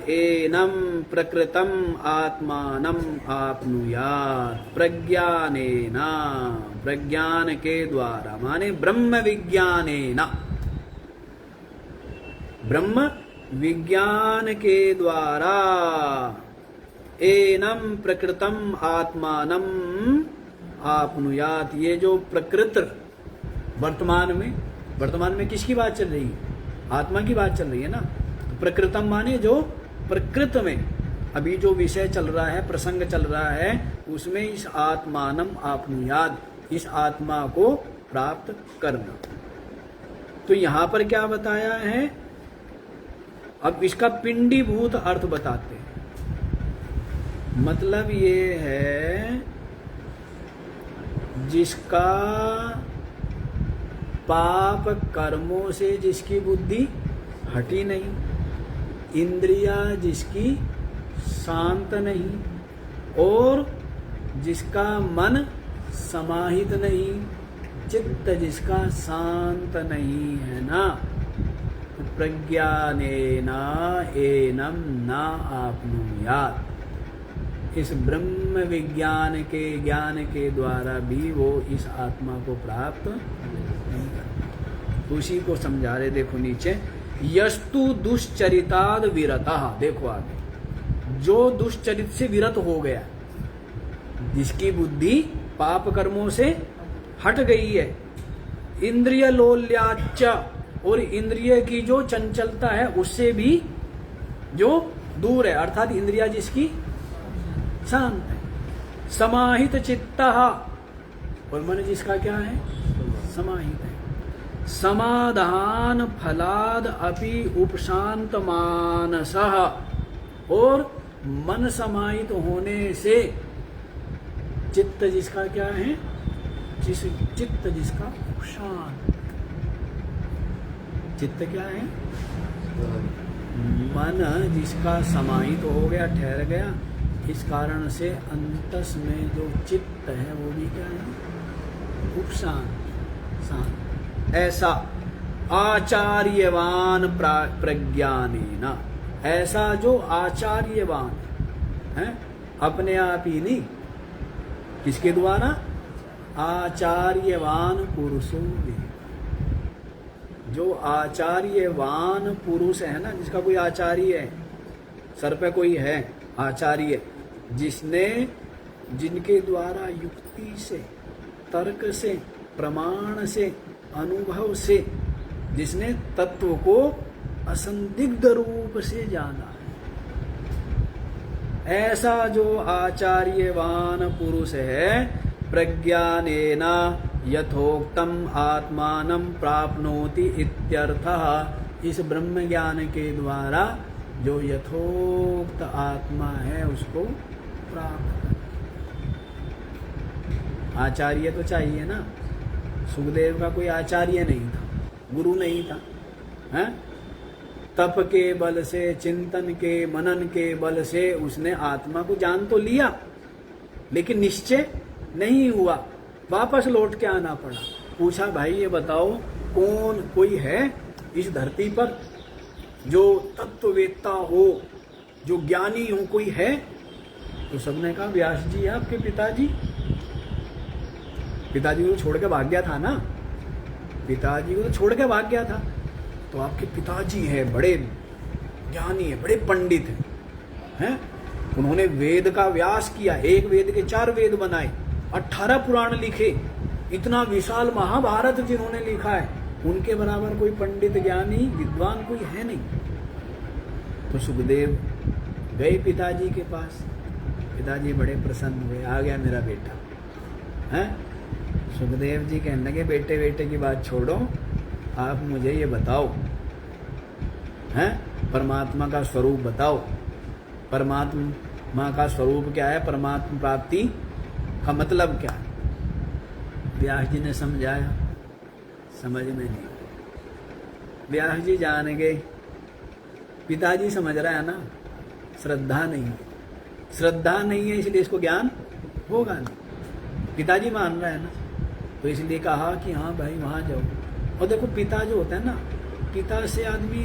एनं प्रकृतम आत्मानं आप्नुयात्। प्रज्ञानेन, प्रज्ञान के द्वारा माने ब्रह्म विज्ञानेन, ब्रह्म विज्ञान के द्वारा एनं प्रकृतम आत्मानं आप्नुयात्। ये जो प्रकृत वर्तमान में किसकी बात चल रही है? आत्मा की बात चल रही है ना। तो प्रकृतम माने जो प्रकृत में अभी जो विषय चल रहा है, प्रसंग चल रहा है, उसमें इस आत्मानम आप्नुयात्, इस आत्मा को प्राप्त करना। तो यहां पर क्या बताया है? अब इसका पिंडीभूत अर्थ बताते हैं। मतलब ये है जिसका पाप कर्मों से जिसकी बुद्धि हटी नहीं, इंद्रिया जिसकी शांत नहीं, और जिसका मन समाहित नहीं, चित्त जिसका शांत नहीं है ना, प्रज्ञानेन एनं न आप्नुयात्। इस ब्रह्म विज्ञान के ज्ञान के द्वारा भी वो इस आत्मा को प्राप्त नहीं करता। उसी को समझा रहे, देखो नीचे, यस्तु दुश्चरिताद विरतः। देखो आगे, जो दुश्चरित से विरत हो गया, जिसकी बुद्धि पाप कर्मों से हट गई है, इंद्रिय लोल्याच, और इंद्रिय की जो चंचलता है उससे भी जो दूर है, अर्थात इंद्रिया जिसकी शांत है, समाहित चित्तः, और मन जिसका क्या है? समाहित है। समाधान फलाद अपि उपशांत मानसः, और मन समाहित होने से चित्त जिसका क्या है? चित्त जिसका उपशांत। चित्त क्या है? मन जिसका समाहित हो गया, ठहर गया, इस कारण से अंतस में जो चित्त है वो भी क्या है? उपशांत, शांत। ऐसा आचार्यवान प्रज्ञानेन, ऐसा जो आचार्यवान है, अपने आप ही नहीं, किसके द्वारा? आचार्यवान पुरुषों में। जो आचार्यवान पुरुष है ना, जिसका कोई आचार्य है, सर पे कोई है आचार्य, जिसने, जिनके द्वारा युक्ति से, तर्क से, प्रमाण से, अनुभव से, जिसने तत्व को असंदिग्ध रूप से जाना है, ऐसा जो आचार्यवान पुरुष है, प्रज्ञानेन यथोक्तम आत्मानं प्राप्नोति इत्यर्थः। इस ब्रह्म ज्ञान के द्वारा जो यथोक्त आत्मा है उसको प्राप्त कर। आचार्य तो चाहिए ना। सुखदेव का कोई आचार्य नहीं था, गुरु नहीं था, हैं? तप के बल से, चिंतन के, मनन के बल से उसने आत्मा को जान तो लिया, लेकिन निश्चय नहीं हुआ, वापस लौट के आना पड़ा। पूछा, भाई ये बताओ, कौन कोई है इस धरती पर जो तत्ववेत्ता हो, जो ज्ञानी हो, कोई है? तो सबने कहा व्यास जी आपके पिताजी। पिताजी को छोड़ के भाग गया था ना, पिताजी को छोड़ के भाग गया था। तो आपके पिताजी है, बड़े ज्ञानी है, बड़े पंडित हैं, उन्होंने वेद का व्यास किया, एक वेद के 4 वेद बनाए, 18 पुराण लिखे, इतना विशाल महाभारत जिन्होंने लिखा है, उनके बराबर कोई पंडित ज्ञानी विद्वान कोई है नहीं। तो सुखदेव गए पिताजी के पास, पिताजी बड़े प्रसन्न हुए, आ गया मेरा बेटा, हैं? सुखदेव जी कहने लगे बेटे बेटे की बात छोड़ो, आप मुझे ये बताओ, हैं, परमात्मा का स्वरूप बताओ। परमात्मा का स्वरूप क्या है, परमात्मा प्राप्ति का मतलब क्या है? व्यास जी ने समझाया, समझ में नहीं। व्यास जी जान गए, पिताजी समझ रहा है ना, श्रद्धा नहीं है, श्रद्धा नहीं है इसलिए इसको ज्ञान होगा नहीं। पिताजी मान रहा है ना, तो इसलिए कहा कि हाँ भाई वहाँ जाओ। और देखो पिता जो होता है ना, पिता से आदमी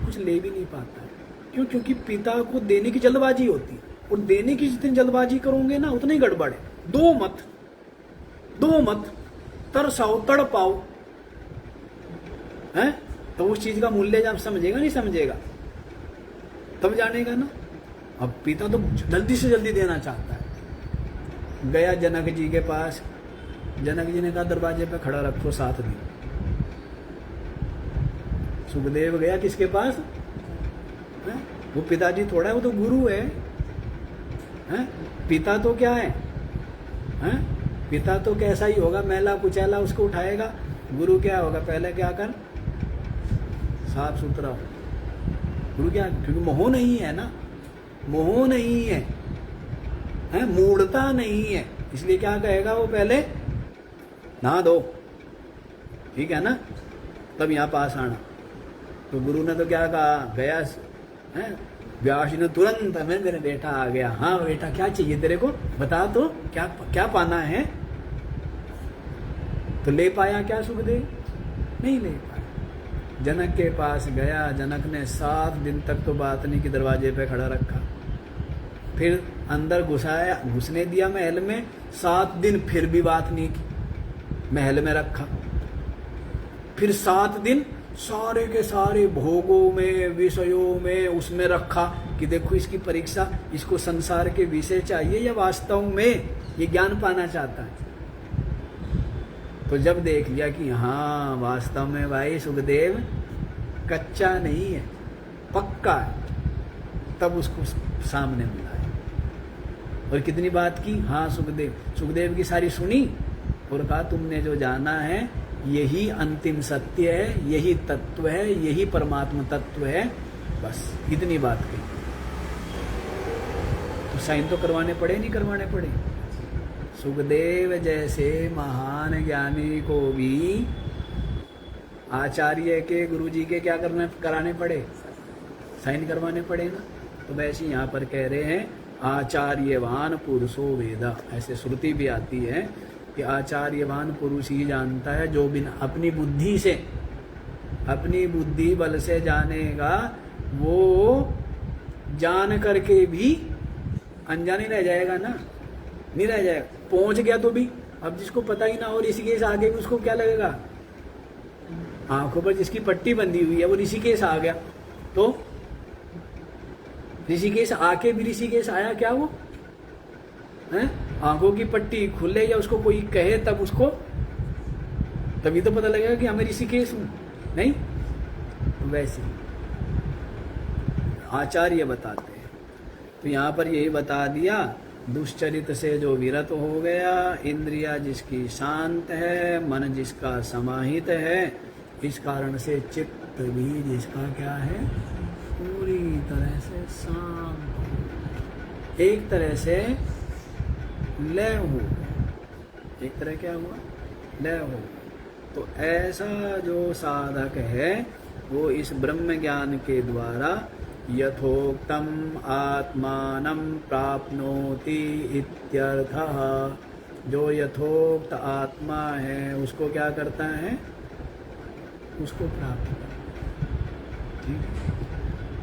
कुछ ले भी नहीं पाता है। क्यों? क्योंकि पिता को देने की जल्दबाजी होती है, और देने की जितनी जल्दबाजी करोगे ना उतना ही गड़बड़ है। दो मत तरसाओ, तड़पाओ, हैं, तो उस चीज का मूल्य जब समझेगा नहीं समझेगा तब जानेगा ना। अब पिता तो जल्दी से जल्दी देना चाहता है। गया जनक जी के पास, जनक जी ने कहा दरवाजे पे खड़ा रखो 7 दिन। सुखदेव गया किसके पास? है? वो पिताजी थोड़ा है, वो तो गुरु है। पिता तो क्या है? पिता तो कैसा ही होगा, मैला कुचैला उसको उठाएगा। गुरु क्या होगा? पहले क्या कर, साफ सुथरा हो। गुरु क्या? क्योंकि मोह नहीं है ना, मोह नहीं है, मूढ़ता नहीं है, इसलिए क्या कहेगा वो? पहले नहा दो, ठीक है ना, तब यहाँ पास आना। तो गुरु ने तो क्या कहा? गया है, व्यास जी ने तुरंत, मेरे बेटा आ गया। हाँ बेटा क्या चाहिए तेरे को, बता तो, क्या क्या पाना है? तो ले पाया क्या सुखदेव? नहीं ले पाया। जनक के पास गया, जनक ने 7 दिन तक तो बात नहीं की, दरवाजे पे खड़ा रखा। फिर अंदर घुसाया, घुसने दिया महल में, 7 दिन फिर भी बात नहीं की, महल में रखा। फिर 7 दिन सारे के सारे भोगों में, विषयों में, उसमें रखा कि देखो इसकी परीक्षा, इसको संसार के विषय चाहिए या वास्तव में ये ज्ञान पाना चाहता है। तो जब देख लिया कि हाँ वास्तव में भाई सुखदेव कच्चा नहीं है, पक्का है, तब उसको सामने बुलाया और कितनी बात की? हाँ सुखदेव की सारी सुनी और कहा तुमने जो जाना है यही अंतिम सत्य है, यही तत्व है, यही परमात्मा तत्व है, बस इतनी बात कही। तो साइन तो करवाने पड़े, नहीं करवाने पड़े? सुखदेव जैसे महान ज्ञानी को भी आचार्य के, गुरुजी के क्या कराने पड़े? साइन करवाने पड़े ना। तो वैसे यहाँ पर कह रहे हैं आचार्यवान पुरुषो वेदा, ऐसे श्रुति भी आती है कि आचार्यवान पुरुष ही जानता है, जो बिना अपनी बुद्धि से, अपनी बुद्धि बल से जानेगा वो जान करके भी अनजान ही रह जाएगा ना, नहीं रह जाएगा। पहुंच गया तो भी, अब जिसको पता ही ना हो ऋषिकेश आगे भी उसको क्या लगेगा? आंखों पर जिसकी पट्टी बंधी हुई है वो ऋषिकेश आ गया, तो ऋषिकेश आके भी ऋषिकेश आया क्या वो? हैं? आंखों की पट्टी खुले या उसको कोई कहे तब उसको, तभी तो पता लगेगा कि हमें ऋषिकेश हूं, नहीं? वैसे आचार्य बताते हैं। तो यहाँ पर यही बता दिया, दुष्चरित से जो विरत हो गया, इंद्रिया जिसकी शांत है, मन जिसका समाहित है, इस कारण से चित्त भी जिसका क्या है? पूरी तरह से शांत, एक तरह से लय हो, एक तरह क्या हुआ? लय हो। तो ऐसा जो साधक है वो इस ब्रह्म ज्ञान के द्वारा यथोक्तम आत्मानं प्राप्नोति इत्यर्थः। जो यथोक्त आत्मा है उसको क्या करता है? उसको प्राप्त करता है।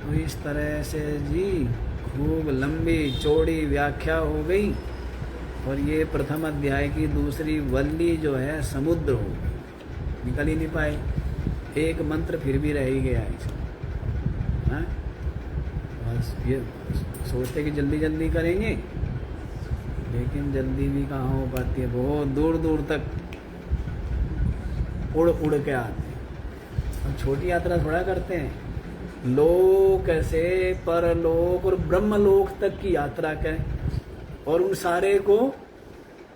तो इस तरह से जी खूब लंबी चौड़ी व्याख्या हो गई और ये प्रथम अध्याय की दूसरी वल्ली जो है समुद्र हो गई, निकल ही नहीं पाए। एक मंत्र फिर भी रह ही गया है। बस ये सोचते कि जल्दी जल्दी करेंगे, लेकिन जल्दी भी कहाँ हो पाती है, बहुत दूर दूर तक उड़ उड़ के आते हैं। अब छोटी यात्रा थोड़ा करते हैं, लोक से परलोक और ब्रह्मलोक तक की यात्रा करें और उन सारे को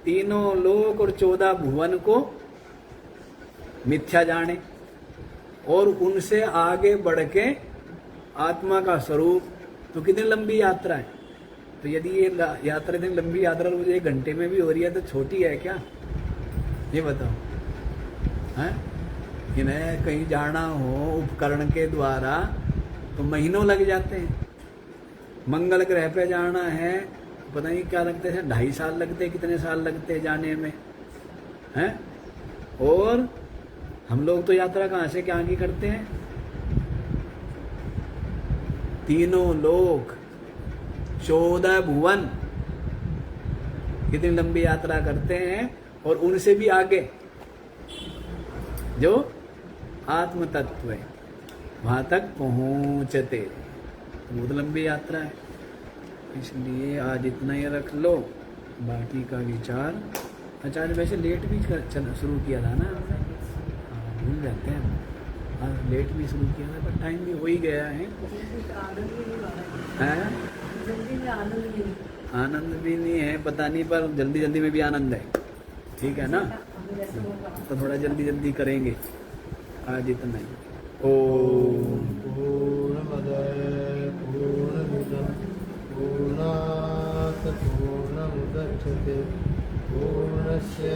तीनों लोक और 14 भुवन को मिथ्या जाने और उनसे आगे बढ़ के आत्मा का स्वरूप। तो कितनी लंबी यात्रा है। तो यदि ये यात्रा इतनी लंबी यात्रा मुझे 1 घंटे में भी हो रही है तो छोटी है क्या, ये बताओ हैं। इन्हें कहीं जाना हो उपकरण के द्वारा तो महीनों लग जाते हैं। मंगल ग्रह पे जाना है पता नहीं क्या लगते हैं, 2.5 साल लगते, कितने साल लगते हैं जाने में हैं। और हम लोग तो यात्रा कहाँ से कहाँ की करते हैं। तीनों लोक 14 भुवन कितनी लंबी यात्रा करते हैं और उनसे भी आगे जो आत्म तत्व है वहां तक पहुंचते। बहुत लंबी यात्रा है, इसलिए आज इतना ही रख लो, बाकी का विचार। आचार्य वैसे लेट भी शुरू किया था ना, भूल जाते हैं। आज लेट भी शुरू किया था पर टाइम भी हो ही गया है। आनंद भी नहीं है पता नहीं, पर जल्दी जल्दी में भी आनंद है। ठीक है ना, तो थोड़ा जल्दी जल्दी करेंगे। आज इतना ही। ओम पूर्णमद पूर्णमिदं पूर्णात् पूर्णमुदच्यते पूर्णस्य